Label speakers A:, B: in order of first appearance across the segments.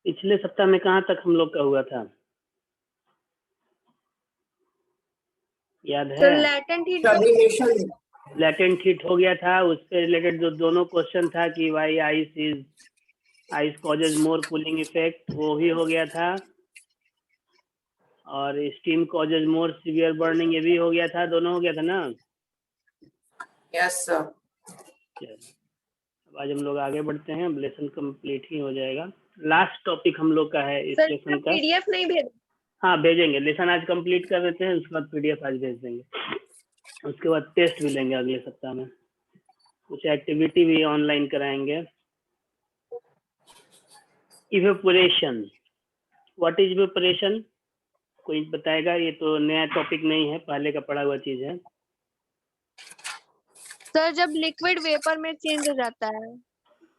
A: पिछले सप्ताह में कहाँ तक हम लोग का हुआ था, याद है? लैटेंट हीट हो गया था, उससे रिलेटेड जो दोनों क्वेश्चन था कि why ice causes more cooling effect, वो भी हो गया था, और steam causes more severe burning, ये भी हो गया था, दोनों हो गया था ना?
B: Yes sir.
A: अब आज हम लोग आगे बढ़ते हैं, लेसन कंप्लीट ही हो जाएगा। लास्ट टॉपिक हम लोग का है इस लेसन का।
C: पीडीएफ नहीं भेज?
A: हाँ भेजेंगे, लेसन आज कंप्लीट कर देते हैं, उसके बाद पीडीएफ आज भेज देंगे, उसके बाद टेस्ट भी लेंगे अगले सप्ताह में, कुछ एक्टिविटी भी ऑनलाइन कराएंगे। इवेपोरेशन, व्हाट इज इवेपोरेशन, कोई बताएगा? ये तो नया टॉपिक नहीं है, पहले का पढ़ा हुआ चीज है।
C: सर जब लिक्विड वेपर में चेंज हो जाता है।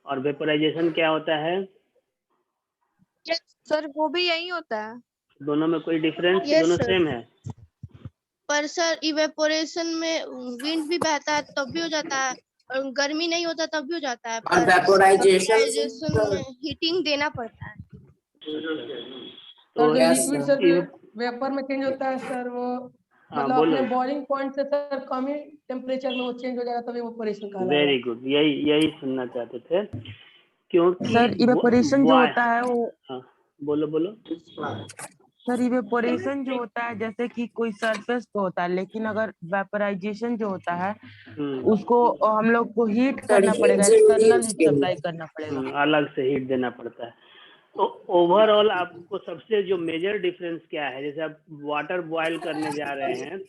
A: और वेपोराइजेशन क्या होता है?
C: सर वो भी यही होता है।
A: दोनों में कोई डिफरेंस?
C: Yes,
A: दोनों
C: sir.
A: सेम है?
D: पर सर इवेपोरेशन में विंड भी बहता है तब भी हो जाता है, और गर्मी नहीं होता तब भी हो जाता है,
B: और वेपोराइजेशन
D: में हीटिंग देना पड़ता है।
A: तो
E: लिक्विड सर वेपर में चेंज होता है सर, वो मतलब अपने बॉइलिंग पॉइंट से सर कम ही टेम्परेचर में वो चेंज हो जाएगा, तभी इवेपोरेशन कहलाएगा।
A: वेरी गुड, यही सुनना चाहते थे, क्योंकि
F: सर इवेपोरेशन जो होता है वो,
A: हाँ बोलो।
F: सर इवेपोरेशन जो होता है जैसे कि कोई सरफेस पे होता है, लेकिन अगर वेपोराइजेशन जो होता है उसको हम लोग को हीट करना पड़ेगा, एक्सटर्नल हीट सप्लाई करना पड़ेगा,
A: अलग से हीट देना पड़ता है। तो ओवरऑल आपको सबसे जो मेजर डिफरेंस क्या है, जैसे आप वाटर बॉयल करने जा रहे हैं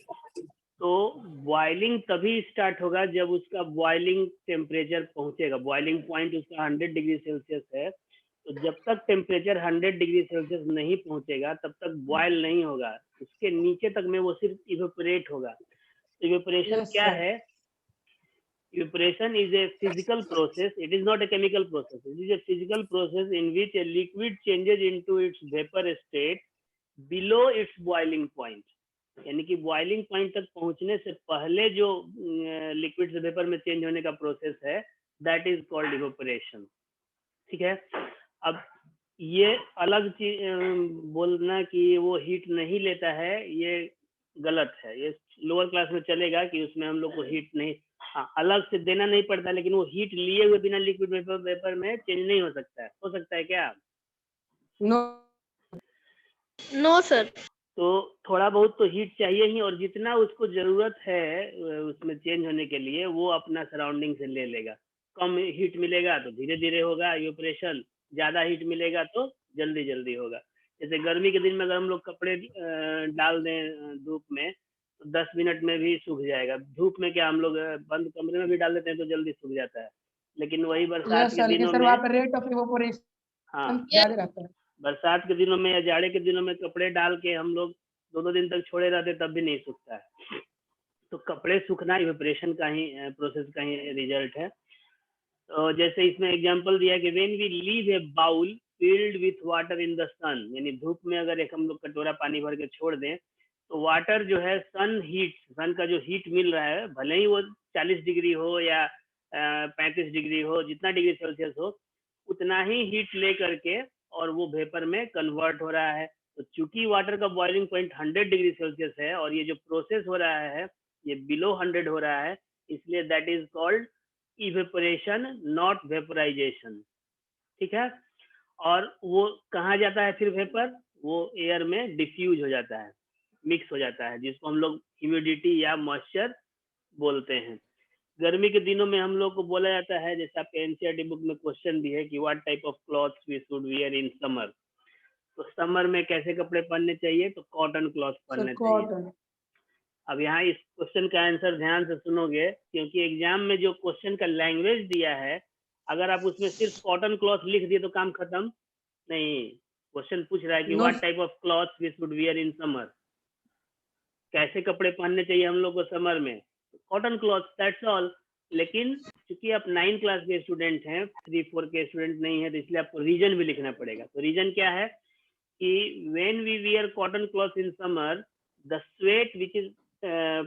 A: तो बॉइलिंग तभी स्टार्ट होगा जब उसका बॉइलिंग टेम्परेचर पहुंचेगा, बॉइलिंग पॉइंट उसका 100 डिग्री सेल्सियस है, तो जब तक टेम्परेचर 100 डिग्री सेल्सियस नहीं पहुंचेगा तब तक बॉयल नहीं होगा, उसके नीचे तक में वो सिर्फ इवेपोरेट होगा। इवेपोरेशन क्या है? Evaporation is a physical process. It is not a chemical process. It is a physical process in which a liquid changes into its vapor state below its boiling point. यानी कि boiling point तक पहुंचने से पहले जो liquid से vapour में change होने का प्रोसेस है, दैट इज कॉल्ड इवेपोरेशन। ठीक है, अब ये अलग चीज बोलना कि वो हीट नहीं लेता है, ये गलत है। ये लोअर क्लास में चलेगा कि उसमें हम लोग को हीट नहीं, हाँ अलग से देना नहीं पड़ता, लेकिन वो हीट लिए हुए बिना लिक्विड वेपर में चेंज नहीं हो सकता है। हो सकता है क्या?
D: No sir.
A: तो थोड़ा बहुत तो हीट चाहिए ही, और जितना उसको जरूरत है उसमें चेंज होने के लिए वो अपना सराउंडिंग से ले लेगा। कम हीट मिलेगा तो धीरे धीरे होगा इवेपोरेशन, ज्यादा हीट मिलेगा तो जल्दी जल्दी होगा। जैसे गर्मी के दिन में अगर हम लोग कपड़े डाल दें धूप में तो 10 मिनट में भी सूख जाएगा। धूप में क्या हम लोग बंद कमरे में भी डाल देते हैं तो जल्दी सूख जाता है, लेकिन वही बरसात के दिनों में,
E: रेट ऑफ इवेपोरेशन ज्यादा रहता है।
A: बरसात के दिनों में या जाड़े के दिनों में कपड़े डाल के हम लोग 2-2 दिन तक छोड़े रहते तब भी नहीं सूखता है। तो कपड़े सूखना इवेपोरेशन का ही प्रोसेस का ही रिजल्ट है। तो जैसे इसमें एग्जांपल दिया कि when we leave a bowl filled with water in the sun, यानी धूप में अगर एक हम लोग कटोरा पानी भर के छोड़ दें तो वाटर जो है सन का जो हीट मिल रहा है, भले ही वो 40 डिग्री हो या 35 डिग्री हो, जितना डिग्री सेल्सियस हो, उतना ही हीट ले करके और वो वेपर में कन्वर्ट हो रहा है। तो चूंकि वाटर का बॉइलिंग पॉइंट 100 डिग्री सेल्सियस है और ये जो प्रोसेस हो रहा है ये बिलो 100 हो रहा है, इसलिए that is called evaporation, not vaporisation. ठीक है, और वो कहाँ जाता है फिर वेपर? वो एयर में डिफ्यूज हो जाता है, मिक्स हो जाता है, जिसको हम लोग ह्यूमिडिटी या मॉइस्चर बोलते हैं। गर्मी के दिनों में हम लोग को बोला जाता है, जैसे आपके एनसीईआरटी बुक में क्वेश्चन भी है कि what type of clothes we should wear in summer. तो समर में कैसे कपड़े पहनने चाहिए? तो कॉटन क्लॉथ पहनने चाहिए। अब यहाँ इस क्वेश्चन का आंसर ध्यान से सुनोगे, क्योंकि एग्जाम में जो क्वेश्चन का लैंग्वेज दिया है, अगर आप उसमें सिर्फ कॉटन क्लॉथ लिख दिए तो काम खत्म नहीं। क्वेश्चन पूछ रहा है कि what type of clothes we should wear in summer, कैसे कपड़े पहनने चाहिए हम लोग को समर में? Cotton cloth, that's all. लेकिन क्योंकि आप 9 क्लास के स्टूडेंट हैं, 3-4 के स्टूडेंट नहीं है, तो इसलिए आपको रीजन भी लिखना पड़ेगा। तो रीजन क्या है कि when we wear cotton cloth in summer, the sweat which is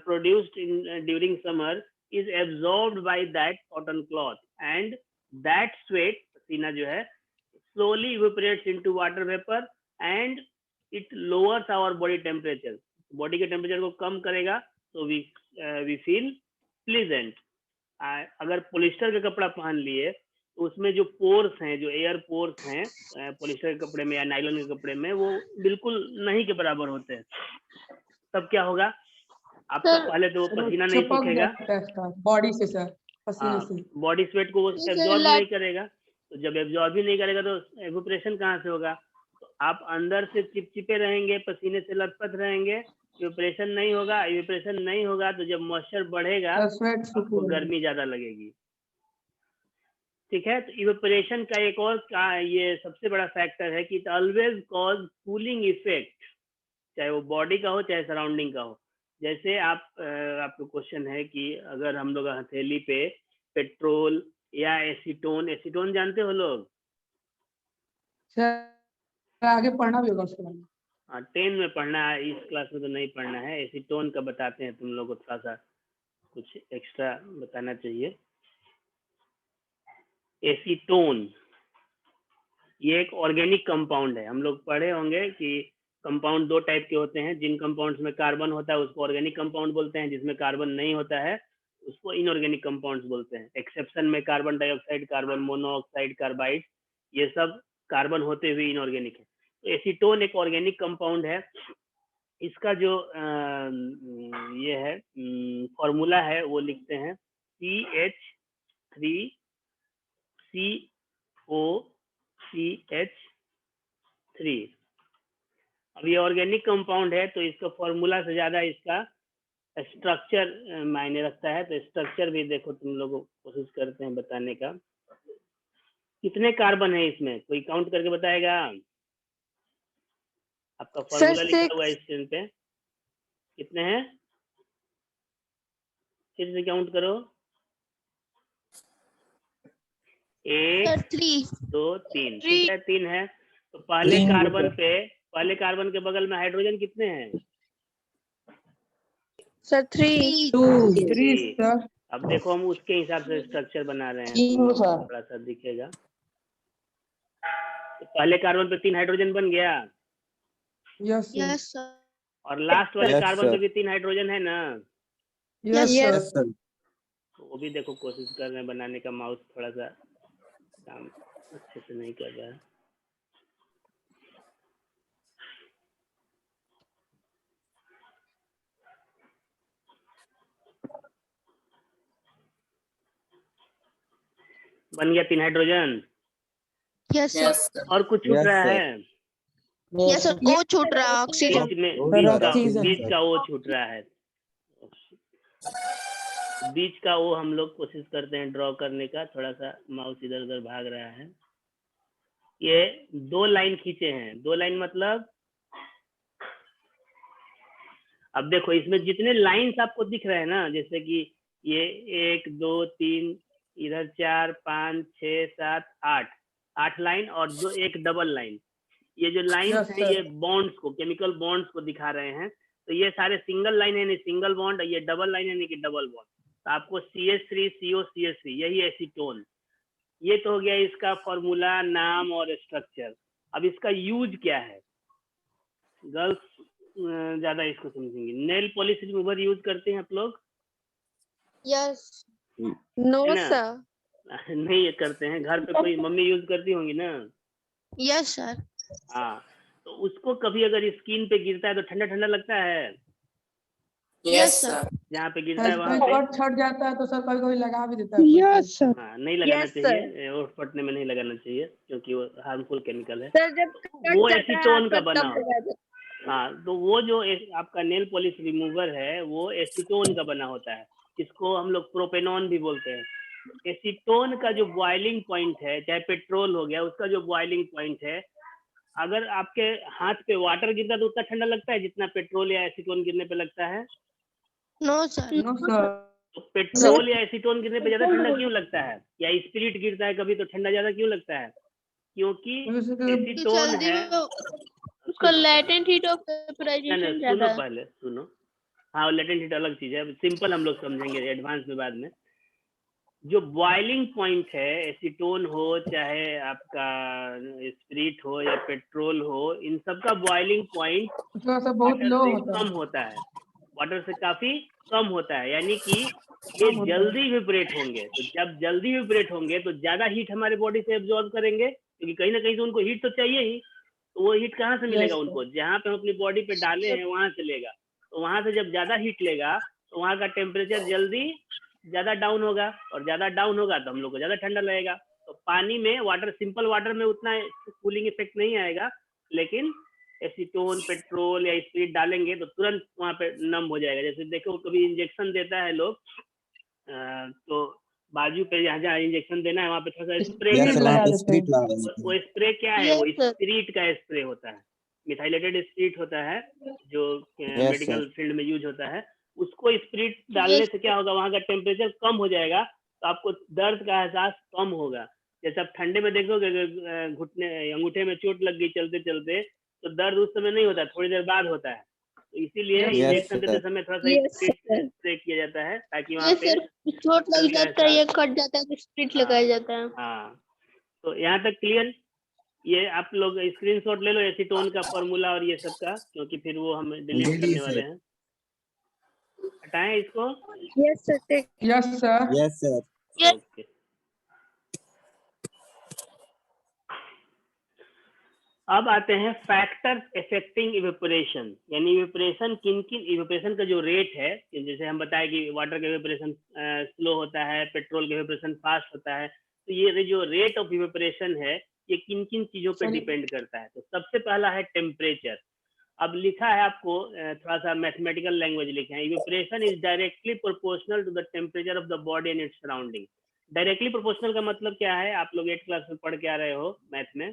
A: produced in during summer is absorbed by that cotton cloth, and that sweat, पसीना जो है, slowly evaporates into water vapor and it lowers our body temperature. Body के temperature को कम करेगा तो we feel pleasant. अगर polyester का कपड़ा पहन लिए तो उसमें जो पोर्स हैं, जो एयर पोर्स हैं पॉलिस्टर के कपड़े में या नायलॉन के कपड़े में, वो बिल्कुल नहीं के बराबर होते हैं. तब क्या होगा, आपका पहले तो पसीना नहीं सूखेगा
E: बॉडी से सर, पसीने से
A: बॉडी स्वेट को वो एब्जॉर्ब नहीं करेगा. तो जब एब्जॉर्ब ही नहीं करेगा तो एवोपरेशन कहाँ से होगा. तो आप अंदर से चिपचिपे रहेंगे, पसीने से लथपथ रहेंगे, इवेपोरेशन नहीं होगा. इवेपोरेशन नहीं होगा तो जब मॉइस्चर बढ़ेगा आपको गर्मी ज्यादा लगेगी. ठीक है. तो इवेपोरेशन का एक और ये सबसे बड़ा फैक्टर है कि it always cause cooling effect, चाहे वो बॉडी का हो चाहे सराउंडिंग का हो. जैसे आपको क्वेश्चन है कि अगर हम लोग हथेली पे पेट्रोल या एसीटोन जानते हो लोग?
E: सर आगे पढ़ना भी होगा उसके बारे में.
A: हाँ, 10 में पढ़ना है, इस क्लास में तो नहीं पढ़ना है. एसीटोन का बताते हैं, तुम लोग को थोड़ा सा कुछ एक्स्ट्रा बताना चाहिए. एसीटोन ये एक ऑर्गेनिक कंपाउंड है. हम लोग पढ़े होंगे कि कंपाउंड 2 टाइप के होते हैं. जिन कंपाउंड्स में कार्बन होता है उसको ऑर्गेनिक कंपाउंड बोलते हैं, जिसमें कार्बन नहीं होता है उसको इनऑर्गेनिक कंपाउंड्स बोलते हैं. एक्सेप्शन में carbon dioxide, carbon monoxide, carbide, ये सब कार्बन होते हुए इनऑर्गेनिक है. तो एसीटोन एक ऑर्गेनिक कंपाउंड है. इसका जो ये है फॉर्मूला है वो लिखते हैं CH3COCH3. अब ये ऑर्गेनिक कंपाउंड है तो इसका फॉर्मूला से ज्यादा इसका स्ट्रक्चर मायने रखता है. तो स्ट्रक्चर भी देखो, तुम लोग कोशिश करते हैं बताने का. कितने कार्बन है इसमें, कोई काउंट करके बताएगा? आपका फॉर्मूला लिखा हुआ है स्क्रीन पे, कितने हैं? फिर से काउंट करो. 1 2 3. ठीक है, 3 है. तो पहले कार्बन के बगल में हाइड्रोजन कितने हैं?
C: सर 3.
E: सर.
A: अब देखो हम उसके हिसाब से स्ट्रक्चर बना रहे हैं, थोड़ा सा दिखेगा. तो पहले कार्बन पे 3 हाइड्रोजन बन गया.
E: Yes
D: sir.
A: और लास्ट वाले कार्बन पे भी 3 हाइड्रोजन है ना?
E: Yes sir.
A: तो वो भी देखो कोशिश कर रहे हैं बनाने का. माउस थोड़ा सा काम अच्छे से नहीं कर रहा है. बन गया 3 हाइड्रोजन.
D: Yes sir.
A: और कुछ छूट रहा है?
D: यस सर, वो छूट रहा है ऑक्सीजन.
A: बीच का वो छूट रहा है. बीच का वो हम लोग कोशिश करते हैं ड्रॉ करने का. थोड़ा सा माउस इधर उधर भाग रहा है. ये 2 लाइन खींचे हैं. 2 लाइन मतलब अब देखो इसमें जितने लाइंस आपको दिख रहे हैं ना, जैसे कि ये 1 2 3 इधर 4 5 6 7 8 लाइन और एक डबल लाइन. ये जो लाइंस हैं ये बॉन्ड्स को, केमिकल बॉन्ड्स को दिखा रहे हैं. तो ये सारे सिंगल लाइन है, नहीं सिंगल बॉन्ड. ये डबल लाइन है, नहीं कि डबल बॉन्ड. तो आपको CH3 CO CH3 यही एसीटोन. ये तो हो गया इसका फॉर्मूला, नाम और स्ट्रक्चर. अब इसका यूज क्या है? गर्ल्स ज्यादा इसको समझेंगे. नेल पॉलिश रिमूवर यूज करते हैं आप लोग?
D: यस.
C: No sir.
A: नहीं ये करते हैं. घर पे कोई मम्मी यूज करती होंगी ना?
D: Yes sir.
A: हाँ, तो उसको कभी अगर स्किन पे गिरता है तो ठंडा ठंडा लगता है?
B: Yes, sir.
A: जहाँ पे गिरता है वहाँ
E: और
A: पे
E: छट जाता है तो सर कभी कभी लगा भी देता है.
C: Yes sir.
A: हाँ, नहीं लगाना
C: Yes,
A: चाहिए. ओठ फटने में नहीं लगाना चाहिए क्योंकि वो हार्मफुल केमिकल है.
C: सर जब
A: वो एसीटोन का बना होता. हाँ, तो वो जो आपका नेल पॉलिश रिमूवर है वो एसीटोन का बना होता है. इसको हम लोग प्रोपेनॉन भी बोलते हैं. एसीटोन का जो बॉइलिंग पॉइंट है, चाहे पेट्रोल हो गया, उसका जो बॉइलिंग पॉइंट है, अगर आपके हाथ पे वाटर गिरता तो उतना ठंडा लगता है जितना पेट्रोल या एसीटोन गिरने पे लगता है?
D: No sir.
E: No sir.
A: तो पेट्रोल या एसीटोन गिरने पे ज्यादा ठंडा क्यों लगता है? या स्पिरिट गिरता है कभी तो ठंडा ज्यादा क्यों लगता है? क्योंकि एसीटोन है,
D: उसका लेटेंट हीट ऑफ वेपोराइजेशन ज्यादा है.
A: पहले सुनो. हाँ, लेटेंट हीट अलग चीज है. सिंपल हम लोग समझेंगे, एडवांस में बाद में. जो बॉइलिंग पॉइंट है, एसीटोन हो चाहे आपका स्पिरिट हो या पेट्रोल हो, इन सब का बॉइलिंग पॉइंट
E: थोड़ा सा बहुत
A: वाटर
E: लो
A: से
E: होता
A: कम
E: है।
A: होता है, वाटर से काफी कम होता है, यानी कि ये जल्दी इवेपोरेट होंगे। तो जब जल्दी इवेपोरेट होंगे तो ज्यादा हीट हमारे बॉडी से एब्जॉर्ब करेंगे, क्योंकि कहीं ना कहीं से उनको हीट तो चाहिए ही। तो वो हीट कहाँ से मिलेगा
E: Yes,
A: उनको? जहाँ पे हम अपनी बॉडी पे डाले हैं वहां से लेगा। तो वहां से जब ज्यादा हीट लेगा तो वहां का टेम्परेचर जल्दी ज्यादा डाउन होगा, और ज्यादा डाउन होगा तो हम लोग को ज्यादा ठंडा लगेगा। तो पानी में वाटर, सिंपल वाटर में उतना कूलिंग इफेक्ट नहीं आएगा, लेकिन एसीटोन, पेट्रोल या स्पिरिट डालेंगे तो तुरंत वहां पे नम हो जाएगा। जैसे देखो कभी इंजेक्शन देता है लोग, तो बाजू पे जहाँ जहाँ इंजेक्शन देना है वहां पे थोड़ा सा स्प्रे
E: Spirit
A: करता
E: लगा
A: है।
E: देते हैं।
A: वो स्प्रे क्या है? वो
D: Yes, sir.
A: स्पिरिट का स्प्रे होता है, मिथाइलेटेड स्पिरिट होता है जो मेडिकल फील्ड में यूज होता है। उसको स्पिरिट डालने से क्या होगा, वहां का टेम्परेचर कम हो जाएगा, तो आपको दर्द का एहसास कम होगा। जैसे आप ठंडे में देखोगे घुटने अंगूठे में चोट लग गई चलते चलते, तो दर्द उस समय नहीं होता, थोड़ी देर बाद होता है। तो इसीलिए इंजेक्शन देते समय थोड़ा सा स्प्रे किया जाता है, ताकि वहां पे
D: चोट लग जाता है या कट जाता है तो स्प्रिट लगाया जाता है।
A: हाँ। तो यहाँ तक क्लियर? ये आप लोग स्क्रीनशॉट ले लो एसीटोन का फॉर्मूला और ये सब का, क्योंकि फिर वो हम डिलीट करने वाले हैं। हटाएं इसको।
C: Yes, sir. Take.
E: Yes, sir.
A: Okay. अब आते हैं फैक्टर्स अफेक्टिंग इवेपोरेशन, यानी इवेपोरेशन किन किन, इवेपोरेशन का जो रेट है, जैसे हम बताए कि वाटर का इवेपोरेशन स्लो होता है, पेट्रोल का इवेपोरेशन फास्ट होता है। तो ये जो रेट ऑफ इवेपोरेशन है ये किन किन चीजों पे डिपेंड करता है? तो सबसे पहला है टेम्परेचर। अब लिखा है आपको थोड़ा सा मैथमेटिकल लैंग्वेज लिखे हैं, evaporation is directly proportional to the temperature of the body and its surrounding. Directly proportional का मतलब क्या है? आप लोग 8th क्लास में पढ़ के आ रहे हो मैथ में।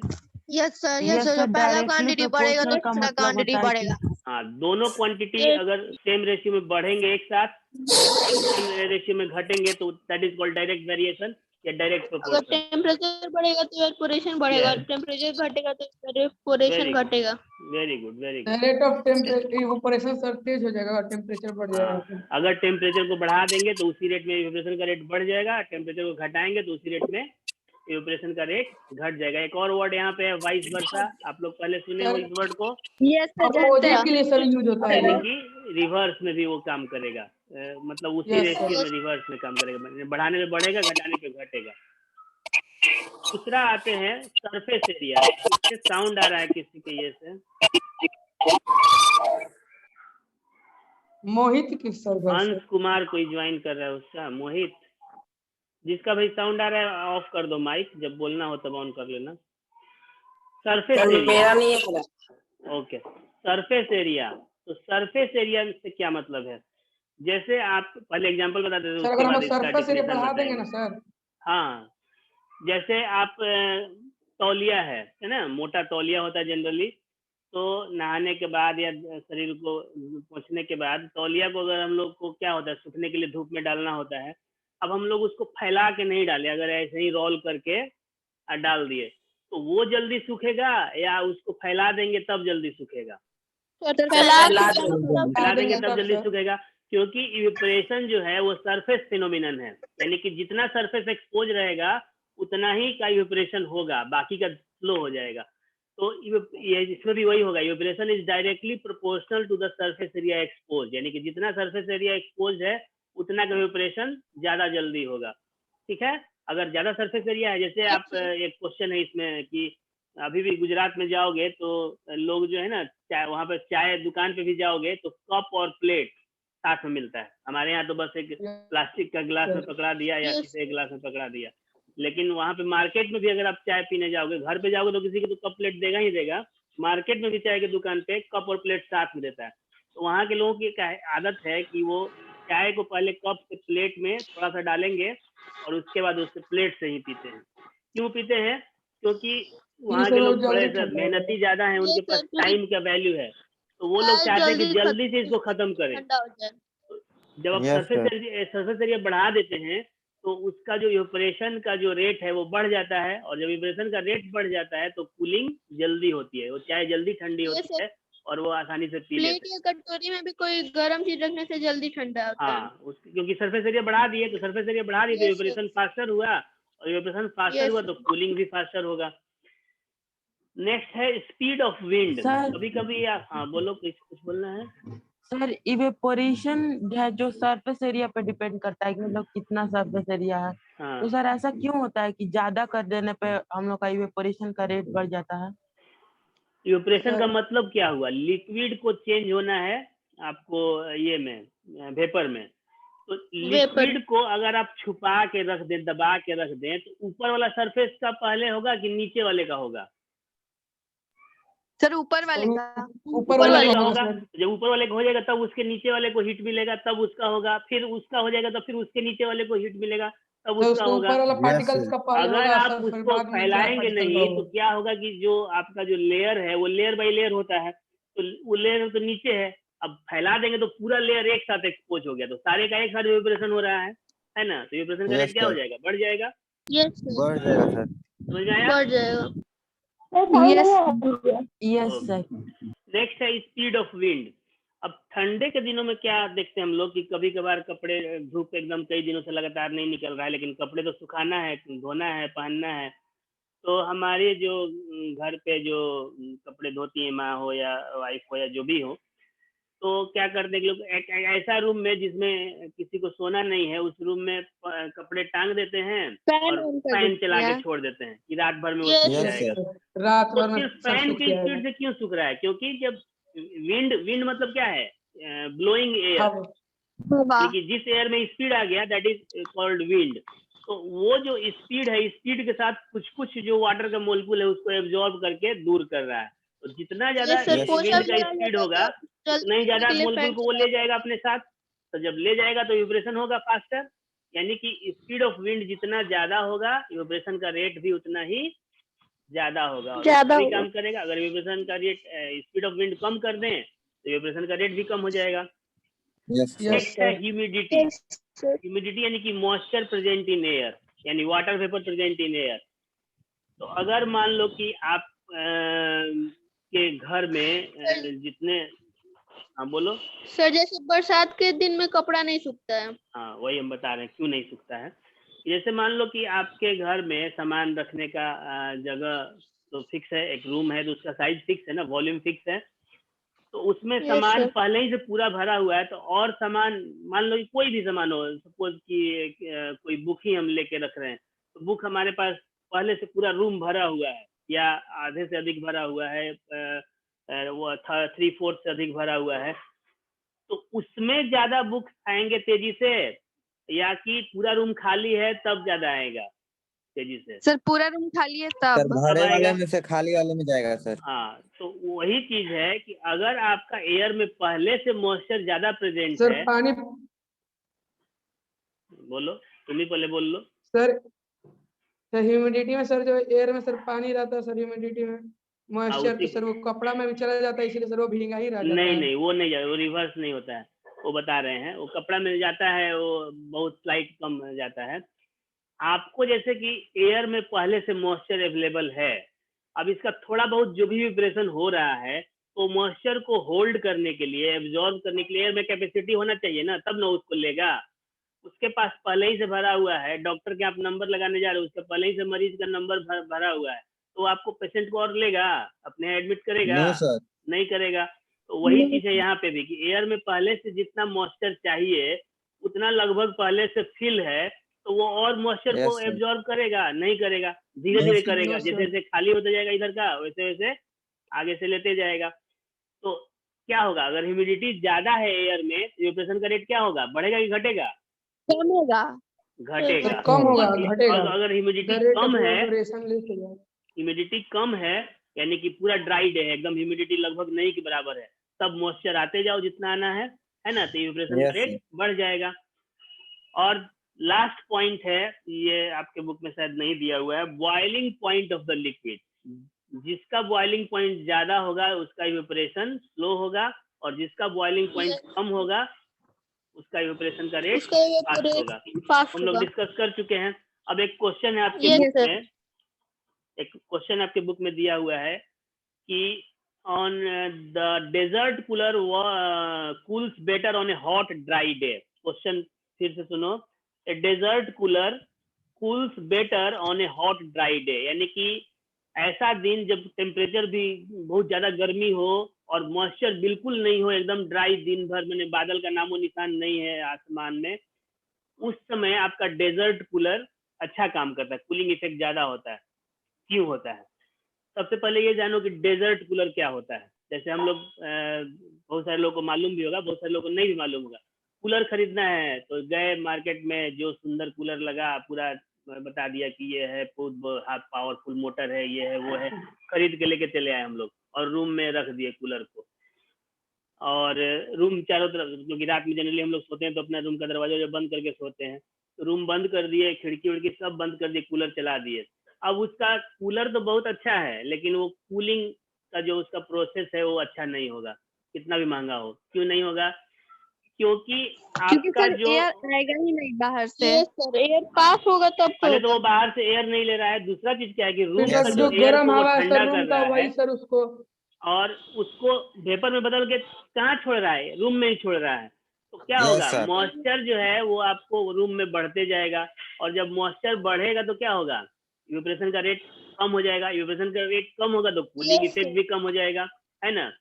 D: Yes sir, yes sir. जब पहला क्वांटिटी बढ़ेगा तो दूसरा क्वांटिटी बढ़ेगा।
A: हाँ, दोनों क्वांटिटी अगर सेम रेशियो में बढ़ेंगे एक साथ, सेम रेशियो में घटेंगे तो that is called direct variation या डायरेक्ट
D: अगर
A: प्रोपोर्शन।
D: टेम्परेचर बढ़ेगा तो इवेपोरेशन बढ़ेगा,
A: Yes.
D: टेम्परेचर घटेगा तो इवेपोरेशन घटेगा।
A: Very good, very good.
E: Rate of temperature evaporation sir तेज हो जाएगा, टेम्परेचर बढ़ जाएगा तो।
A: अगर टेम्परेचर को बढ़ा देंगे तो उसी रेट में इवेपोरेशन का रेट बढ़ जाएगा, टेम्परेचर को घटाएंगे तो उसी रेट में इवेपोरेशन का रेट घट जाएगा। एक और वर्ड यहाँ पे है वाइस वर्सा, आप लोग पहले सुने हो इस वर्ड को?
C: Yes, sir.
E: अपोजिट के लिए सर यूज होता है
A: यानी
E: ये।
A: कि रिवर्स में भी वो काम करेगा, मतलब उसी
E: Yes,
A: रेशियो में रिवर्स में काम करेगा, बढ़ाने में बढ़ेगा, घटाने पे घटेगा। दूसरा आते हैं सरफेस एरिया। इससे साउंड आ रहा है किसी के ये से?
E: मोहित किस सर घर से?
A: अंश कुमार कोई ज्वाइन कर रहा है उसका, मोहित। जिसका भाई साउंड आ रहा है ऑफ कर दो माइक, जब बोलना हो तब ऑन कर लेना। सरफेस एरिया,
B: मेरा नहीं है।
A: ओके। सरफेस एरिया, तो सरफेस एरिया से क्या मतलब है? जैसे आप पहले एग्जांपल बता देते
E: सर अगर हम सरफेस एरिया बढ़ा देंगे ना सर।
A: हाँ, जैसे आप तौलिया है ना, मोटा तौलिया होता है जनरली, तो नहाने के बाद या शरीर को पोंछने के बाद तौलिया को अगर हम लोग को क्या होता है, सूखने के लिए धूप में डालना होता है। अब हम लोग उसको फैला के नहीं डाले, अगर ऐसे ही रोल करके डाल दिए तो वो जल्दी सूखेगा, या उसको फैला देंगे तब जल्दी सूखेगा? फैला देंगे तब जल्दी सूखेगा, क्योंकि इवेपोरेशन जो है वो सरफेस फिनोमिनन है, यानी कि जितना सरफेस एक्सपोज रहेगा उतना ही का इवेपोरेशन होगा, बाकी का स्लो हो जाएगा। तो ये इसमें भी वही होगा, evaporation is directly proportional to the surface area expose, यानी कि जितना सरफेस एरिया एक्सपोज है उतना का इवेपोरेशन ज्यादा जल्दी होगा। ठीक है? अगर ज्यादा सरफेस एरिया है, जैसे आप एक क्वेश्चन है इसमें कि अभी भी गुजरात में जाओगे तो लोग जो है ना, चाय वहां पे चाय दुकान पे भी जाओगे तो कप और प्लेट साथ में मिलता है। हमारे यहाँ तो बस एक प्लास्टिक का गिलास में पकड़ा दिया या किसी एक गिलास में पकड़ा दिया, लेकिन वहां पे मार्केट में भी अगर आप चाय पीने जाओगे, घर पे जाओगे तो किसी को तो कप प्लेट देगा ही देगा, मार्केट में भी चाय की दुकान पे कप और प्लेट साथ में देता है। तो वहाँ के लोगों की आदत है कि वो चाय को पहले कप से प्लेट में थोड़ा सा डालेंगे और उसके बाद उससे प्लेट से ही पीते हैं। क्यों पीते हैं? क्योंकि वहाँ के लोग थोड़े से मेहनती ज्यादा है, उनके पास टाइम का वैल्यू है, तो वो लोग चाहते हैं कि जल्दी से इसको खत्म करें। जब आप सरफेस एरिया बढ़ा देते हैं तो उसका जो इवेपोरेशन का जो रेट है वो बढ़ जाता है, और जब इवेपोरेशन का रेट बढ़ जाता है तो कूलिंग जल्दी होती है, वो चाय जल्दी ठंडी होती है और वो आसानी से पी
D: प्लेट
A: लेते हैं।
D: या कटोरी में भी कोई गर्म चीज रखने से जल्दी ठंडा होता है।
A: हाँ, क्योंकि सरफेस एरिया बढ़ा दिए, तो सरफेस एरिया बढ़ा दिए तो
D: Yes,
A: इवेपोरेशन फास्टर हुआ, और इवेपोरेशन फास्टर
D: Yes.
A: हुआ तो कूलिंग भी फास्टर होगा। नेक्स्ट है स्पीड ऑफ विंड।
F: सर
A: कभी कभी आप, हाँ बोलो, कुछ बोलना है?
F: सर इवेपोरेशन है जो सरफेस एरिया पे डिपेंड करता है कि मतलब कितना सरफेस एरिया है।
A: हाँ,
F: तो सर ऐसा क्यों होता है कि ज्यादा कर देने पे हम लोग का इवेपोरेशन का रेट बढ़ जाता है?
A: इवेपोरेशन का
E: सर
A: मतलब क्या हुआ? लिक्विड को चेंज होना है आपको ये में, वेपर में। तो लिक्विड को अगर आप छुपा के रख दें, दबा के रख दें, तो ऊपर वाला सरफेस का पहले होगा कि नीचे वाले का होगा?
C: सर ऊपर वाले का।
E: ऊपर वाले का होगा
A: होगा।
E: सर।
A: जब ऊपर वाले का हो जाएगा तब उसके नीचे वाले को हीट मिलेगा, तब उसका होगा। फिर उसका हो जाएगा तो फिर उसके नीचे वाले को हीट मिलेगा, तब
E: तो
A: उसका
E: उसके
A: होगा।
E: ऊपर वाला पार्टिकल्स का पहले
A: अगर
E: होगा
A: आप
E: सर, फिर
A: उसको
E: बाद में नीचे वाला
A: फैलाएंगे
E: पार्टिकल का
A: नहीं तो
E: होगा।
A: क्या होगा कि जो आपका जो लेयर है वो लेयर बाई लेयर होता है, तो वो लेयर तो नीचे है, अब फैला देंगे तो पूरा लेयर एक साथ एक्सपोज हो गया, तो सारे का एक साथ इवेपोरेशन हो रहा है ना, तो इवेपोरेशन का रेट क्या हो जाएगा? बढ़ जाएगा।
D: यस
B: बढ़ जाएगा सर।
A: समझ में आया?
D: बढ़ जाएगा।
F: Yes sir.
A: नेक्स्ट है स्पीड ऑफ विंड। अब ठंडे के दिनों में क्या देखते हैं हम लोग कि कभी कभार कपड़े, धूप एकदम कई दिनों से लगातार नहीं निकल रहा है, लेकिन कपड़े तो सुखाना है, धोना है, पहनना है। तो हमारे जो घर पे जो कपड़े धोती है, माँ हो या वाइफ हो या जो भी हो, तो क्या करते हैं कि लोग एक ऐसा रूम में जिसमें किसी को सोना नहीं है, उस रूम में कपड़े टांग देते हैं और फैन चला के छोड़ देते हैं कि रात भर में वो सूख
D: Yes.
A: जाएगा।
E: रात
A: तो
E: भर में
A: सिर्फ
E: सर
A: फैन
E: सूख
A: की
E: जाएगा।
A: स्पीड से क्यों सूख रहा है? क्योंकि जब विंड मतलब क्या है? ब्लोइंग एयर,
C: हवा।
A: यानी कि जिस एयर में स्पीड आ गया दैट इज कॉल्ड विंड। तो वो जो स्पीड है, स्पीड के साथ कुछ कुछ जो वाटर का मोलिक्यूल है उसको एब्जॉर्ब करके दूर कर रहा है। तो जितना ज्यादा
D: Yes, sir. पोछा
A: विंड का
D: भी आ
A: स्पीड
D: जाता
A: होगा
D: तो
A: उतना ही
D: जल्दी
A: ज्यादा
D: के लिए
A: मोलिक्यूल
D: फैन
A: को वो
D: चला
A: ले जाएगा अपने साथ। तो जब ले जाएगा तो इवेपोरेशन होगा फास्टर, यानी कि स्पीड ऑफ विंड जितना ज्यादा होगा इवेपोरेशन का रेट भी उतना ही ज्यादा होगा, और
C: ज्यादा
A: भी
C: होगा।
A: काम करेगा। अगर इवेपोरेशन का रेट, स्पीड ऑफ विंड कम कर दें तो इवेपोरेशन का रेट भी कम हो जाएगा।
E: यस
A: नेक्स्ट है
E: सर।
A: ह्यूमिडिटी। ह्यूमिडिटी यानी कि मॉइस्चर प्रेजेंट इन एयर, यानी water vapour present in air. तो अगर मान लो कि आप के घर में जितने, हाँ बोलो।
D: सर जैसे बरसात के दिन में कपड़ा नहीं सूखता है।
A: हाँ, वही हम बता रहे हैं क्यों नहीं सूखता है। जैसे मान लो कि आपके घर में सामान रखने का जगह तो फिक्स है, एक रूम है तो उसका साइज फिक्स है ना, वॉल्यूम फिक्स है, तो उसमें
D: Yes,
A: सामान
D: sir.
A: पहले ही से पूरा भरा हुआ है। तो और सामान, मान लो कि कोई भी सामान हो, सपोज कि कोई बुक ही हम लेके रख रहे हैं, तो बुक हमारे पास पहले से पूरा रूम भरा हुआ है या आधे से अधिक भरा हुआ है, वो 3/4 से अधिक भरा हुआ है, तो उसमें ज्यादा बुक्स आएंगे तेजी से, या कि पूरा रूम खाली है तब ज्यादा आएगा तेजी से?
C: सर पूरा रूम खाली है
B: सर
C: तब।
B: भरे
A: आएगा।
B: वाले में से खाली वाले में जाएगा सर।
A: हाँ, तो वही चीज है कि अगर आपका एयर में पहले से मॉइस्चर ज्यादा प्रेजेंट
E: सर
A: है,
E: पानी,
A: बोलो, तुम ही पहले बोल लो।
E: सर ह्यूमिडिटी में सर, जो एयर में सर पानी रहता है सर, ह्यूमिडिटी में मॉइस्चर,
A: उसी
E: तो सर वो कपड़ा में भी चला जाता है, इसलिए सर वो भीगा ही रह जाता
A: नहीं
E: है।
A: नहीं, वो नहीं जाता, वो रिवर्स नहीं होता है, वो बता रहे हैं, वो कपड़ा मिल जाता है, वो बहुत स्लाइट कम जाता है। आपको जैसे कि एयर में पहले से मॉइस्चर अवेलेबल है, अब इसका थोड़ा बहुत जो भी विब्रेशन हो रहा है, तो मॉइस्चर को होल्ड करने के लिए, एब्जॉर्ब करने के लिए एयर में कैपेसिटी होना चाहिए ना, तब ना उसको लेगा। उसके पास पहले ही से भरा हुआ है, डॉक्टर के आप नंबर लगाने जा रहे हो, उसके पहले ही से मरीज का नंबर भरा हुआ है, तो आपको पेशेंट को और लेगा, अपने एडमिट करेगा?
B: No sir.
A: नहीं करेगा। तो वही चीज है यहाँ पे भी कि एयर में पहले से जितना मॉइस्चर चाहिए उतना लगभग पहले से फिल है, तो वो और मॉइस्चर
B: Yes,
A: को
B: sir.
A: एब्जॉर्ब करेगा? नहीं करेगा, धीरे धीरे करेगा।
E: No, sir.
A: जैसे जैसे खाली होता जाएगा इधर का, वैसे वैसे आगे से लेते जाएगा। तो क्या होगा अगर ह्यूमिडिटी ज्यादा है एयर में, इवेपोरेशन का रेट क्या होगा? बढ़ेगा कि घटेगा?
C: कम होगा।
A: घटेगा।
E: सर कम होगा,
A: और
E: घटेगा।
A: अगर humidity
E: The rate
A: come
E: of
A: है,
E: evaporation less हो जाएगा।
A: ह्यूमिडिटी कम है यानी कि पूरा ड्राइड है एकदम, ह्यूमिडिटी लगभग नहीं के बराबर है, तब मॉइस्चर आते जाओ जितना आना है ना, तो इवेपोरेशन का
B: Yes,
A: रेट बढ़ जाएगा। और लास्ट पॉइंट है, ये आपके बुक में शायद नहीं दिया हुआ है, boiling point of the liquid. जिसका बॉइलिंग पॉइंट ज्यादा होगा उसका इवेपोरेशन स्लो होगा, और जिसका बॉइलिंग पॉइंट कम होगा उसका इवेपोरेशन का रेट फास्ट होगा। हम लोग डिस्कस कर चुके हैं। अब एक क्वेश्चन है आपके बुक में, एक क्वेश्चन आपके बुक में दिया हुआ है कि on the desert cooler cools better on a hot dry day. Question फिर से सुनो. A desert cooler cools better on a hot dry day. यानी कि ऐसा दिन जब टेम्परेचर भी बहुत ज्यादा गर्मी हो और मॉइस्चर बिल्कुल नहीं हो, एकदम ड्राई दिन भर, मैंने बादल का नामो निशान नहीं है आसमान में, उस समय आपका डेजर्ट कूलर अच्छा काम करता है, कूलिंग इफेक्ट ज्यादा होता है. क्यों होता है? सबसे पहले ये जानो कि डेजर्ट कूलर क्या होता है. जैसे हम लोग बहुत सारे लोगों को मालूम भी होगा, बहुत सारे लोगों को नहीं भी मालूम होगा. कूलर खरीदना है तो गए मार्केट में, जो सुंदर कूलर लगा पूरा बता दिया कि ये है बहुत पावरफुल मोटर है, ये है वो है, खरीद के लेके चले आए हम लोग और रूम में रख दिए कूलर को. और रूम चारों तरफ, क्योंकि रात में जनरली हम लोग सोते हैं तो अपना रूम का दरवाजा जो बंद करके सोते हैं, तो रूम बंद कर दिए, खिड़की उड़की सब बंद कर दिए, कूलर चला दिए. अब उसका कूलर तो बहुत अच्छा है, लेकिन वो कूलिंग का जो उसका प्रोसेस है वो अच्छा नहीं होगा, कितना भी महंगा हो. क्यों नहीं होगा? क्योंकि
C: क्योंकि
A: आपका
C: सर
A: जो
C: एयर आएगा ही नहीं बाहर से.
D: ये सर एयर पास होगा तब तो
A: पहले तो वो बाहर से एयर नहीं ले रहा है. दूसरा चीज क्या है कि रूम
E: फिर
A: का
E: सर
A: जो
E: जो
A: एयर
E: गर्म
A: को वो
E: हवा है
A: ठंडा
E: सर
A: कर
E: रूम का,
A: रहा
E: वही
A: है
E: सर उसको
A: और उसको वेपर में बदल के कहाँ छोड़ रहा है? रूम में ही छोड़ रहा है. तो क्या
B: Yes,
A: होगा?
B: sir.
A: मॉइस्चर जो है वो आपको रूम में बढ़ते जाएगा, और जब मॉइस्चर बढ़ेगा तो क्या होगा? इवेपोरेशन का रेट कम हो जाएगा. इवेपोरेशन का रेट कम होगा तो कूलिंग
D: Yes,
A: इफेक्ट
D: sir.
A: भी कम हो जाएगा, है ना.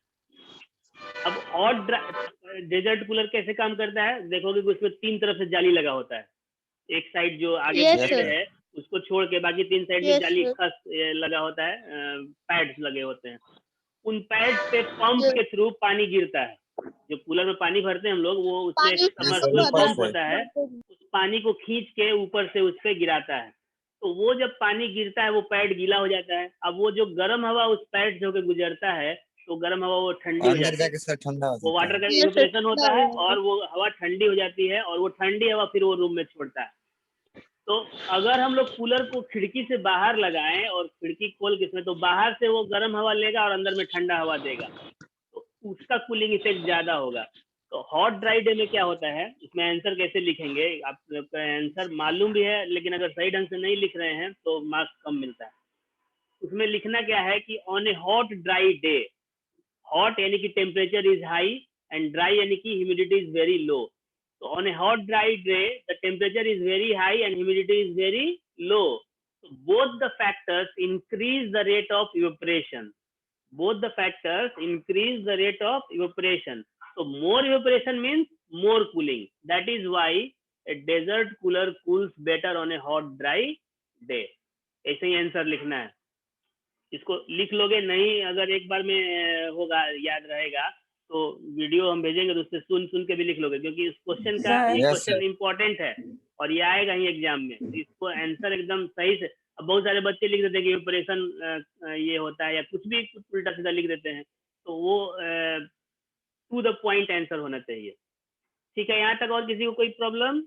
A: अब हॉट डेजर्ट कूलर कैसे काम करता है? देखोगे कि उसमें 3 तरफ से जाली लगा होता है. एक साइड जो आगे
D: Yes,
A: साइड
B: sir.
A: है उसको छोड़ के बाकी 3 साइड में
D: Yes,
A: जाली
D: sir.
A: खस लगा होता है, पैड्स लगे होते हैं. उन पैड पे पंप
D: Yes.
A: के थ्रू पानी गिरता है. जो कूलर में पानी भरते हैं हम लोग, वो उसमें एक
D: पानी
A: सबमर्सिबल
B: ऊपर
A: पंप
B: से.
A: होता है, उस पानी को खींच के ऊपर से उस पे गिराता है. तो वो जब पानी गिरता है वो पैड गीला हो जाता है. अब वो जो गर्म हवा उस पैड से होकर गुजरता है, तो गर्म हवा वो ठंडी हो
B: अंदर
A: जाती है,
B: जाके सर ठंडा हो
A: वो
B: जाता
A: वाटर का
B: है.
D: Yes, sir.
A: इवेपोरेशन होता है
D: ठंडा हो
A: और वो हवा ठंडी हो जाती है, और वो ठंडी हवा फिर वो रूम में छोड़ता है. तो अगर हम लोग कूलर को खिड़की से बाहर लगाएं और खिड़की खोल के इसमें, तो बाहर से वो गर्म हवा लेगा और अंदर में ठंडा हवा देगा, तो उसका कूलिंग इफेक्ट ज्यादा होगा. तो हॉट ड्राई डे में क्या होता है, इसमें आंसर कैसे लिखेंगे? आपका आंसर मालूम भी है, लेकिन अगर सही ढंग से नहीं लिख रहे हैं तो मार्क्स कम मिलता है. उसमें लिखना क्या है कि on A hot dry day, hot यानी कि temperature is high and dry यानी कि humidity is very low. So on a hot dry day, the temperature is very high and humidity is very low. So both the factors increase the rate of evaporation. Both the factors increase the rate of evaporation. So more evaporation means more cooling. That is why a desert cooler cools better on a hot dry day. ऐसे ही answer लिखना है. इसको लिख लोगे नहीं, अगर एक बार में होगा, याद रहेगा, तो वीडियो हम भेजेंगे तो उससे सुन के भी लिख लोगे, क्योंकि इस क्वेश्चन का
F: Sir.
A: ये
B: Yes,
A: क्वेश्चन
B: sir.
A: इंपॉर्टेंट है और ये आएगा ही एग्जाम में. तो इसको आंसर एकदम सही से. अब बहुत सारे बच्चे लिख देते हैं कि इवेपोरेशन ये होता है, या कुछ भी कुछ उल्टा सीधा लिख देते हैं, तो वो टू द पॉइंट आंसर होना चाहिए. ठीक है, यहाँ तक और किसी को कोई प्रॉब्लम?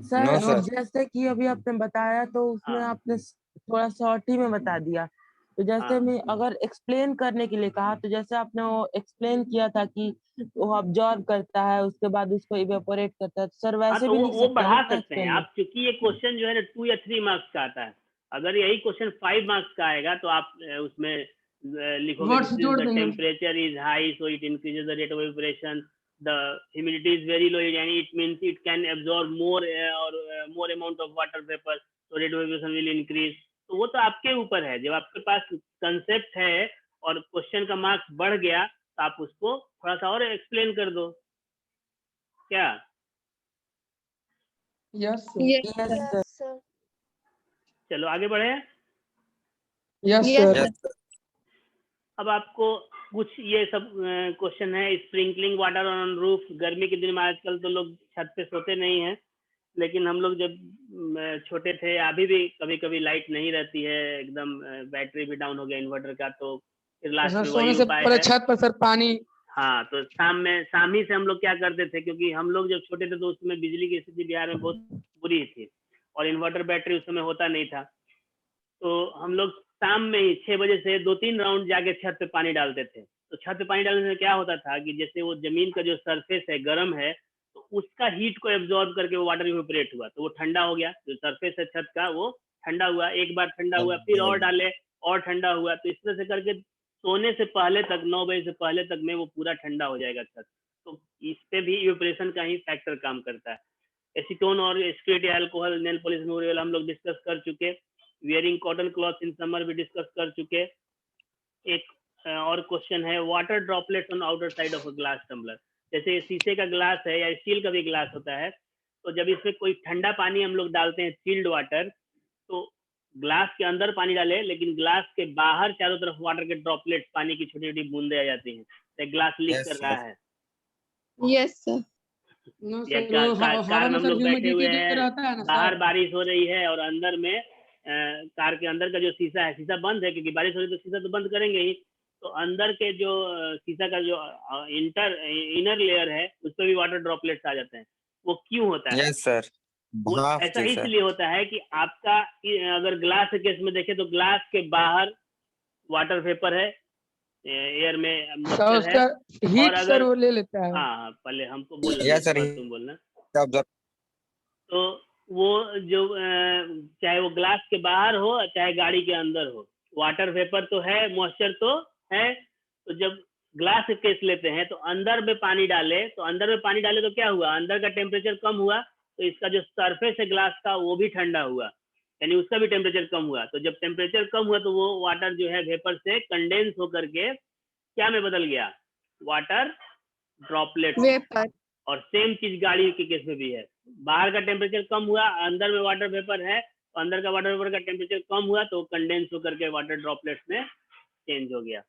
F: Sir
B: No, sir.
F: जैसे कि अभी आपने बताया तो उसमें
A: हाँ.
F: आपने थोड़ा शॉर्ट ही में बता दिया. तो जैसे
A: हाँ.
F: मैं अगर एक्सप्लेन करने के लिए कहा, तो जैसे आपने वो एक्सप्लेन किया था कि वो ऑब्जॉर्व करता है, उसके बाद उसको इवेपोरेट करता है, तो सर
A: हाँ,
F: वैसे
A: तो
F: भी लिख
A: वो
F: सकते हैं
A: बढ़ा
F: उतना
A: सकते हैं
F: एक्सप्लेन में.
A: आप, क्योंकि ये क्वेश्चन जो है ना 2 या 3 मार्क्स का आता है. अगर यही क्वेश्चन 5 मार्क्स का आएगा तो आप उसमें लिखोगे
E: वर्ड्स जोड़
A: द
E: देंगे.
A: Temperature is high so it increases the rate of evaporation, the humidity is very low यानी it means it can absorb more और more amount of water vapour, so rate of evaporation will increase. तो वो तो आपके ऊपर है. जब आपके पास कंसेप्ट है और क्वेश्चन का मार्क्स बढ़ गया तो आप उसको थोड़ा सा और एक्सप्लेन कर दो. क्या?
E: Yes sir.
C: Yes,
F: yes
C: sir.
F: Sir.
D: Yes, sir.
A: चलो आगे बढ़े.
E: Yes
C: Yes,
E: sir.
B: Yes, sir.
A: अब आपको कुछ ये सब क्वेश्चन है. Sprinkling water on roof. गर्मी के दिन में आजकल तो लोग छत पे सोते नहीं हैं, लेकिन हम लोग जब छोटे थे, अभी भी कभी कभी लाइट नहीं रहती है, एकदम बैटरी भी डाउन हो गया इन्वर्टर का, तो फिर लास्ट
E: सर
A: में
E: सोने
A: वही
E: से
A: उपाय
E: पहले
A: है.
E: छत पर सर पानी.
A: हाँ, तो शाम ही से हम लोग क्या करते थे, क्योंकि हम लोग जब छोटे थे तो उस समय बिजली की स्थिति बिहार में बहुत बुरी थी और इन्वर्टर बैटरी उस समय होता नहीं था. तो हम लोग शाम में ही 6 बजे से 2-3 राउंड जाके छत पे पानी डालते थे. तो छत पे पानी डालने से क्या होता था कि जैसे वो जमीन का जो सरफेस है गर्म है, तो उसका हीट को एब्जॉर्ब करके वो वाटर इवेपोरेट हुआ, तो वो ठंडा हो गया. जो सरफेस है छत का वो ठंडा हुआ, एक बार ठंडा हुआ, फिर और डाले और ठंडा हुआ. तो इस तरह से करके सोने से पहले तक 9 बजे से पहले तक में वो पूरा ठंडा हो जाएगा छत। तो इस पे भी इवेपोरेशन का ही फैक्टर काम करता है। एसीटोन और spray alcohol nail polish removal हम लोग डिस्कस कर चुके। Wearing cotton cloth in summer भी डिस्कस कर चुके। एक और क्वेश्चन है, water droplets on outer side of a glass tumbler. जैसे शीशे का ग्लास है या स्टील का भी ग्लास होता है, तो जब इसमें कोई ठंडा पानी हम लोग डालते हैं, चिल्ड वाटर, तो ग्लास के अंदर पानी डाले, लेकिन ग्लास के बाहर चारों तरफ वाटर के ड्रॉपलेट्स, पानी की छोटी छोटी बूंदे आ जाती हैं, तो ग्लास लीक
B: Yes,
A: कर रहा
B: sir.
A: है।
C: Yes sir.
E: नो
A: या
E: सर, वो
A: कार
E: हवा
A: में
E: में
A: हम
E: सर
A: लोग बैठे हुए
E: ह्यूमिडिटी जो
A: हैं,
E: रहता है ना
A: बाहर
E: सर।
A: बारिश हो रही है और अंदर में कार के अंदर का जो शीशा है, शीशा बंद है क्योंकि बारिश हो रही है, तो शीशा तो बंद करेंगे ही। तो अंदर के जो शीशा का जो इनर लेयर है, उस पर भी वाटर ड्रॉपलेट्स आ जाते हैं। वो क्यों होता है?
B: Yes, sir.
A: वो
B: भाप
A: ऐसा
B: जैसा।
A: इसलिए होता है कि आपका अगर ग्लास के केस में देखें तो ग्लास के बाहर वाटर वेपर है, एयर में
E: सर
A: मॉइस्चर
E: उसका
A: है।
E: हीट
A: और
E: सर
A: अगर
E: वो ले लेता है।
A: हाँ, पहले हमको बोलना,
B: Yes,
A: उसके
B: sir.
A: बाद तुम बोलना।
B: Observe.
A: तो वो जो चाहे वो ग्लास के बाहर हो चाहे गाड़ी के अंदर हो, वाटर वेपर तो है, मॉइस्चर तो है। तो जब ग्लास केस लेते हैं तो अंदर में पानी डाले, तो क्या हुआ, अंदर का टेम्परेचर कम हुआ, तो इसका जो सरफेस है ग्लास का वो भी ठंडा हुआ, यानी उसका भी टेम्परेचर कम हुआ। तो जब टेम्परेचर कम हुआ तो वो वाटर जो है वेपर से कंडेंस होकर के क्या में बदल गया, वाटर ड्रॉपलेट।
C: वेपर।
A: और सेम चीज गाड़ी के केस में भी है, बाहर का टेम्परेचर कम हुआ, अंदर में वाटर वेपर है, तो अंदर का वाटर वेपर का टेम्परेचर कम हुआ तो कंडेंस होकर के वाटर ड्रॉपलेट्स में चेंज हो गया।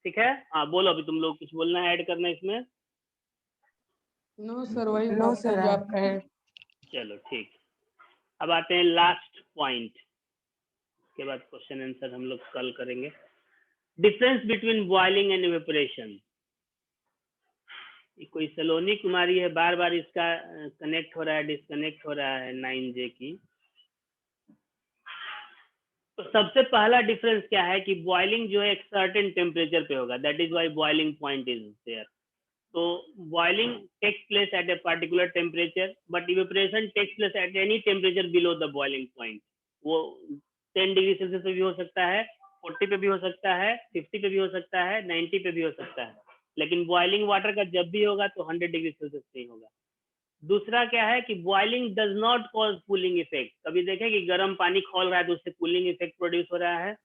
A: ठीक है, हाँ बोलो, अभी तुम लोग कुछ बोलना है, ऐड करना है इसमें?
E: नो सर, वही
F: नो
E: बात है
F: सर।
E: जो आप कहें।
A: चलो ठीक, अब आते हैं लास्ट पॉइंट, के बाद क्वेश्चन आंसर हम लोग कल करेंगे। Difference between boiling and evaporation. कोई सलोनी कुमारी है, बार बार इसका कनेक्ट हो रहा है, डिस्कनेक्ट हो रहा है 9J की। तो सबसे पहला डिफरेंस क्या है कि बॉइलिंग जो है एक सर्टेन टेम्परेचर पे होगा, that is why boiling point is there. तो boiling takes place at a particular temperature, but evaporation takes place at any temperature below the boiling point. वो 10 डिग्री सेल्सियस पे भी हो सकता है, 40 पे भी हो सकता है, 50 पे भी हो सकता है, 90 पे भी हो सकता है, लेकिन बॉइलिंग वाटर का जब भी होगा तो 100 डिग्री सेल्सियस पे ही होगा। दूसरा क्या है कि boiling does not cause cooling effect. कभी देखें कि गर्म पानी खौल रहा है तो उससे कूलिंग इफेक्ट प्रोड्यूस हो रहा है?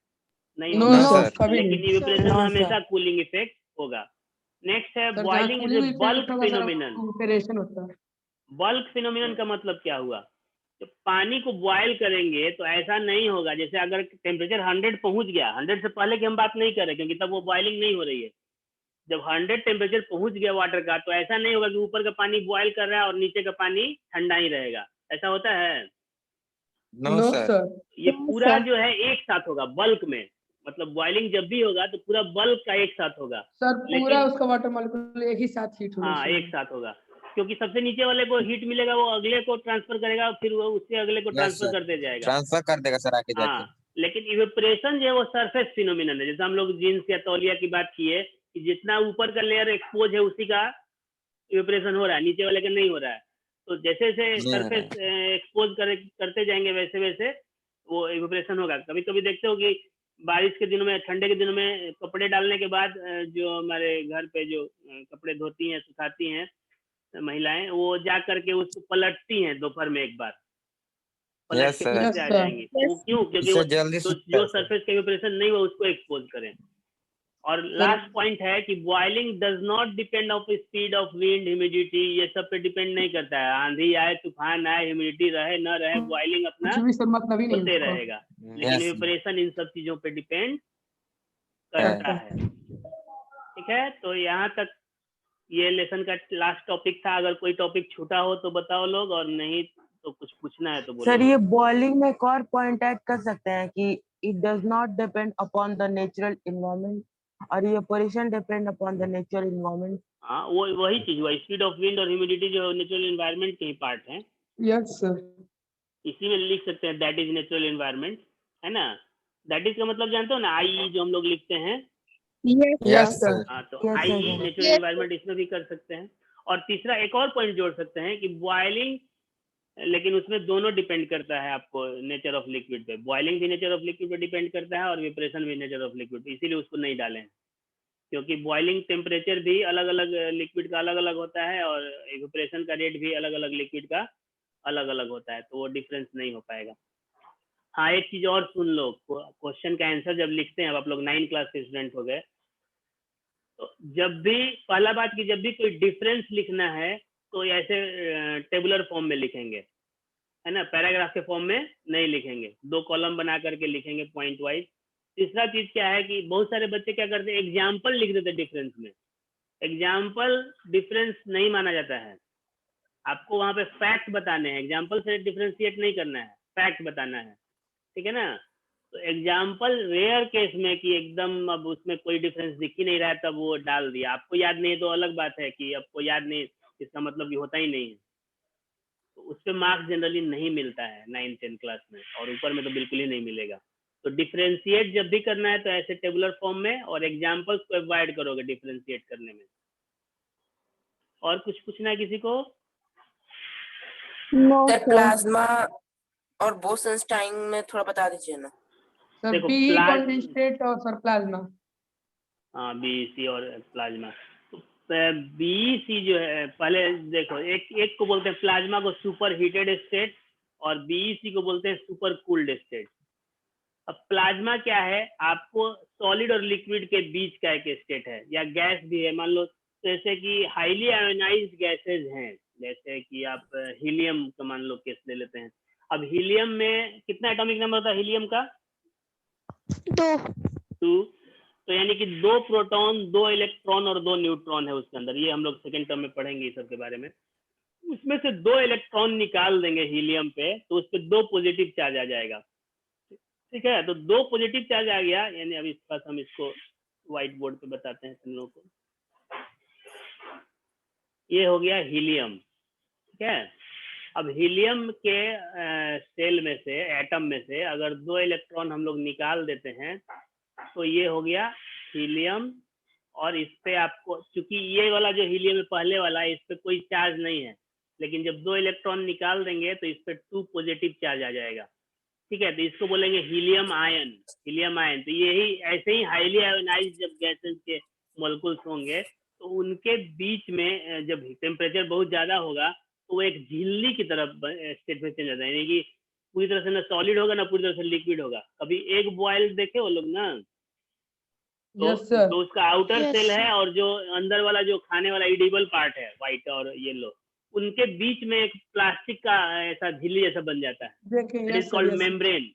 A: नहीं
E: नो
A: होगा।
B: No,
E: sir,
B: sir.
E: कभी
A: लेकिन
E: नहीं।
A: इवेपोरेशन
F: No,
A: में
F: sir.
A: हमेशा कूलिंग इफेक्ट होगा। नेक्स्ट है
E: सर जहाँ
A: boiling is a
E: cooling
A: bulk
E: effect होगा सर,
A: फिनोमिनन।
E: इवेपोरेशन होता है।
A: बल्क फिनोमिनन का मतलब क्या हुआ? जब पानी को बॉयल करेंगे तो ऐसा नहीं होगा, जैसे अगर टेम्परेचर 100 पहुंच गया, 100 से पहले की हम बात नहीं कर रहे क्योंकि तब वो बॉइलिंग नहीं हो रही है। जब 100 टेम्परेचर पहुंच गया वाटर का, तो ऐसा नहीं होगा कि ऊपर का पानी बॉयल कर रहा है और नीचे का पानी ठंडा ही रहेगा, ऐसा होता है?
B: No,
E: no
B: sir.
E: सर।
A: ये
C: Yes,
A: पूरा
C: sir.
A: जो है एक साथ होगा बल्क में, मतलब बॉइलिंग जब भी होगा तो पूरा बल्क का एक साथ होगा।
E: सर पूरा
A: लेकिन
E: उसका वाटर मॉलिक्यूल एक ही साथ हीट होना
A: हाँ, एक
E: चाहिए।
A: साथ होगा, क्योंकि सबसे नीचे वाले को हीट मिलेगा, वो अगले को ट्रांसफर करेगा, फिर वो उससे अगले को
B: Yes,
A: ट्रांसफर
B: sir.
A: करते जाएगा।
B: ट्रांसफर कर देगा सर आगे जाके।
A: हाँ, लेकिन इवेपोरेशन जो है वो सरफेस फिनोमिनन है। जैसे हम लोग जीन्स या तौलिया की बात किए कि जितना ऊपर का लेयर एक्सपोज है उसी का इवेपोरेशन हो रहा है, नीचे वाले का नहीं हो रहा है। तो जैसे जैसे
B: नहीं हो रहा
A: सरफेस एक्सपोज करते जाएंगे वैसे वैसे वो इवेपोरेशन होगा। कभी कभी देखते हो कि बारिश के दिनों में, ठंडे के दिनों में कपड़े डालने के बाद जो हमारे घर पे जो कपड़े धोती हैं, सुखाती हैं महिलाएं, वो जा करके उसको पलटती हैं दोपहर में एक बार, पलट
B: Yes,
A: के
B: sir.
A: फिर
E: यस
A: से आ
E: सर।
A: जाएंगी। वो क्यों? क्योंकि
B: इससे
A: वो
B: जल्दी
A: जो
B: सूखता है सर।
A: सरफेस का इवेपोरेशन नहीं हुआ उसको एक्सपोज करें। और लास्ट पॉइंट है कि boiling does not depend of speed of wind, humidity, ये सब पे डिपेंड नहीं करता है। आंधी आए, तूफान आए, ह्यूमिडिटी रहे न रहे, बॉइलिंग अपना
E: कुछ भी सर मतलब ही नहीं
A: होते
E: उसको।
A: रहेगा। लेकिन
B: Yes.
A: इवेपोरेशन इन सब चीजों पे डिपेंड करता है। ठीक है, तो यहाँ तक ये लेसन का लास्ट टॉपिक था। अगर कोई टॉपिक छूटा हो तो बताओ लोग, और नहीं तो कुछ पूछना है तो बोलो।
F: सर ये बॉइलिंग में एक और पॉइंट ऐड कर सकते हैं कि it does not depend upon the natural environment और evaporation depend upon the natural environment.
A: हाँ, वो वही चीज हुआ, स्पीड ऑफ विंड और ह्यूमिडिटी जो नेचुरल एनवायरनमेंट के ही पार्ट हैं।
E: Yes sir.
A: इसी में लिख सकते हैं दैट इज नेचुरल एनवायरनमेंट, है ना? दैट इज का मतलब जानते हो ना, आई जो हम लोग लिखते हैं।
C: Yes,
B: Yes,
C: sir.
B: sir.
A: हाँ, तो
F: Yes,
A: आई
F: sir.
A: नेचुरल
D: Yes,
A: एनवायरनमेंट इसमें भी कर सकते हैं। और तीसरा एक और पॉइंट जोड़ सकते हैं कि बॉइलिंग, लेकिन उसमें दोनों डिपेंड करता है आपको नेचर ऑफ लिक्विड पे। बॉइलिंग भी नेचर ऑफ लिक्विड पे डिपेंड करता है और इवेपोरेशन भी नेचर ऑफ लिक्विड पे, इसीलिए उसको नहीं डालें। क्योंकि बॉइलिंग टेम्परेचर भी अलग अलग लिक्विड का अलग अलग होता है और इवेपोरेशन का रेट भी अलग अलग लिक्विड का अलग अलग होता है, तो वो डिफरेंस नहीं हो पाएगा। हाँ, एक चीज और सुन लो, क्वेश्चन का आंसर जब लिखते हैं, अब आप लोग 9 क्लास के स्टूडेंट हो गए, तो जब भी पहला बात कि जब भी कोई डिफरेंस लिखना है तो ऐसे टेबुलर फॉर्म में लिखेंगे, है ना, पैराग्राफ के फॉर्म में नहीं लिखेंगे, 2 कॉलम बना करके लिखेंगे पॉइंट वाइज। तीसरा चीज क्या है कि बहुत सारे बच्चे क्या करते हैं, एग्जाम्पल लिख देते डिफरेंस में। एग्जाम्पल डिफरेंस नहीं माना जाता है, आपको वहां पे फैक्ट बताने हैं, एग्जाम्पल से डिफरेंशिएट नहीं करना है, फैक्ट बताना है, ठीक है ना। तो एग्जाम्पल रेयर केस में कि एकदम अब उसमें कोई डिफरेंस दिख ही नहीं रहा है तब वो डाल दिया, आपको याद नहीं है तो अलग बात है कि आपको याद नहीं, इसका मतलब कि होता ही नहीं है, तो उस पर मार्क्स जनरली नहीं मिलता है 9-10 क्लास में, और ऊपर में तो बिल्कुल ही नहीं मिलेगा। तो डिफरेंशिएट जब भी करना है तो ऐसे टेबुलर फॉर्म में, और एग्जाम्पल्स को अवॉइड करोगे डिफरेंशिएट करने में। और कुछ पूछना है किसी को?
C: No
G: sir
C: sir.
G: प्लाज्मा और बोसनस्टाइन में थोड़ा बता दीजिए ना।
E: सर
A: देखो,
E: पीई कंडेंसेट और सर प्लाज्मा।
A: हाँ, बीईसी और प्लाज्मा। बीईसी जो है, पहले देखो, एक को बोलते हैं प्लाज्मा को सुपर हीटेड स्टेट, और बीईसी को बोलते हैं सुपर कूल्ड स्टेट। अब प्लाज्मा क्या है, आपको सॉलिड और लिक्विड के बीच का एक स्टेट है, या गैस भी है, मान लो जैसे कि हाईली आयोनाइज्ड गैसेज हैं, जैसे कि आप हीलियम का मान लो केस ले लेते हैं। अब हीलियम में कितना एटॉमिक नंबर होता है हीलियम का? 2। तो यानी कि 2 प्रोटॉन, 2 इलेक्ट्रॉन और 2 न्यूट्रॉन है उसके अंदर, ये हम लोग सेकेंड टर्म में पढ़ेंगे इस सब के बारे में। उसमें से 2 इलेक्ट्रॉन निकाल देंगे हीलियम पे, तो उस पर 2 पॉजिटिव चार्ज आ जाएगा, ठीक है। तो 2 पॉजिटिव चार्ज आ गया, यानी अभी इस हम इसको व्हाइट बोर्ड पे बताते हैं तुम लोगों को। ये हो गया हीलियम, ठीक है। अब हीलियम के सेल में से, एटम में से अगर 2 इलेक्ट्रॉन हम लोग निकाल देते हैं तो ये हो गया हीलियम, और इस पे आपको, चूंकि ये वाला जो हीलियम है पहले वाला, इस पे कोई चार्ज नहीं है, लेकिन जब 2 इलेक्ट्रॉन निकाल देंगे तो इस पे 2 पॉजिटिव चार्ज आ जाएगा, ठीक है। तो इसको बोलेंगे हीलियम आयन, हीलियम आयन। तो यही ऐसे ही हाईली आयोनाइज्ड जब गैसेस के मॉलिक्यूल्स होंगे तो उनके बीच में जब टेम्परेचर बहुत ज्यादा होगा तो वो एक झिल्ली की तरफ स्टेट में चेंज जाता है, यानी कि पूरी तरह से ना सॉलिड होगा ना पूरी तरह से लिक्विड होगा। कभी एग बॉयल देखे वो लोग ना, तो उसका आउटर सेल है और जो अंदर वाला जो खाने वाला एडिबल पार्ट है, व्हाइट और येलो, उनके बीच में एक प्लास्टिक का ऐसा झिल्ली जैसा बन जाता है, इट इज कॉल्ड मेम्ब्रेन।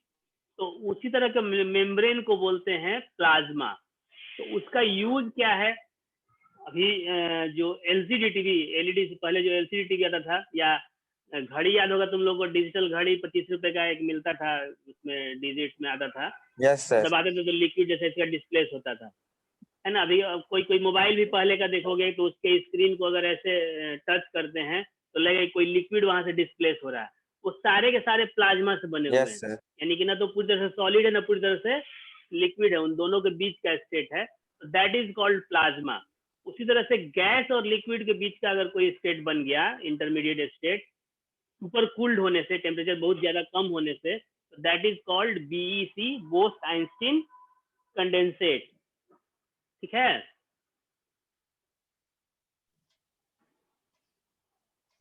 A: तो उसी तरह के मेम्ब्रेन को बोलते हैं प्लाज्मा। तो उसका यूज क्या है, अभी जो एलसीडी टीवी, एलईडी से पहले जो एलसीडी टीवी आता था, या घड़ी याद होगा तुम लोगों को, डिजिटल घड़ी 25 रुपए का एक मिलता था, उसमें डिजिट में आता था, दबाते थे तो लिक्विड जैसे इसका डिस्प्लेस होता था, है ना। अभी कोई मोबाइल भी पहले का देखोगे तो उसके स्क्रीन को अगर ऐसे टच करते हैं तो लगेगा कोई लिक्विड वहां से डिस्प्लेस हो रहा है, वो सारे के सारे प्लाज्मा से बने हुए हैं, यानी कि ना तो पूरी तरह से सॉलिड है ना पूरी तरह से लिक्विड है, उन दोनों के बीच का स्टेट है, दैट इज कॉल्ड प्लाज्मा। उसी तरह से गैस और लिक्विड के बीच का अगर कोई स्टेट बन गया, इंटरमीडिएट स्टेट, सुपर कूल्ड होने से, टेम्परेचर बहुत ज्यादा कम होने से, that is called BEC, Bose-Einstein condensate, ठीक है।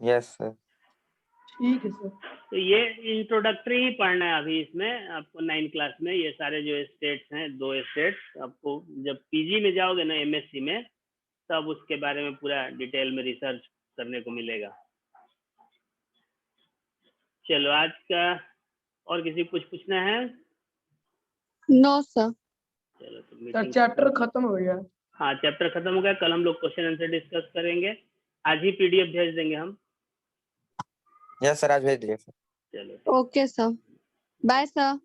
B: Yes sir.
E: ठीक है सर।
A: तो ये इंट्रोडक्टरी ही पढ़ना है अभी इसमें आपको 9 क्लास में, ये सारे जो स्टेट्स हैं, 2 स्टेट्स, आपको जब पीजी में जाओगे ना एमएससी में, तब उसके बारे में पूरा डिटेल में रिसर्च करने को मिलेगा। चलो, आज का और किसी को कुछ पूछना है?
C: No sir.
A: चलो, तो
E: सर
A: मीटिंग
E: चैप्टर खत्म हो गया।
A: हाँ, चैप्टर खत्म हो गया। कल हम लोग क्वेश्चन आंसर डिस्कस करेंगे, आज ही पीडीएफ भेज देंगे हम।
B: यस सर, आज भेज दिए सर।
A: चलो,
C: ओके सर, बाय सर।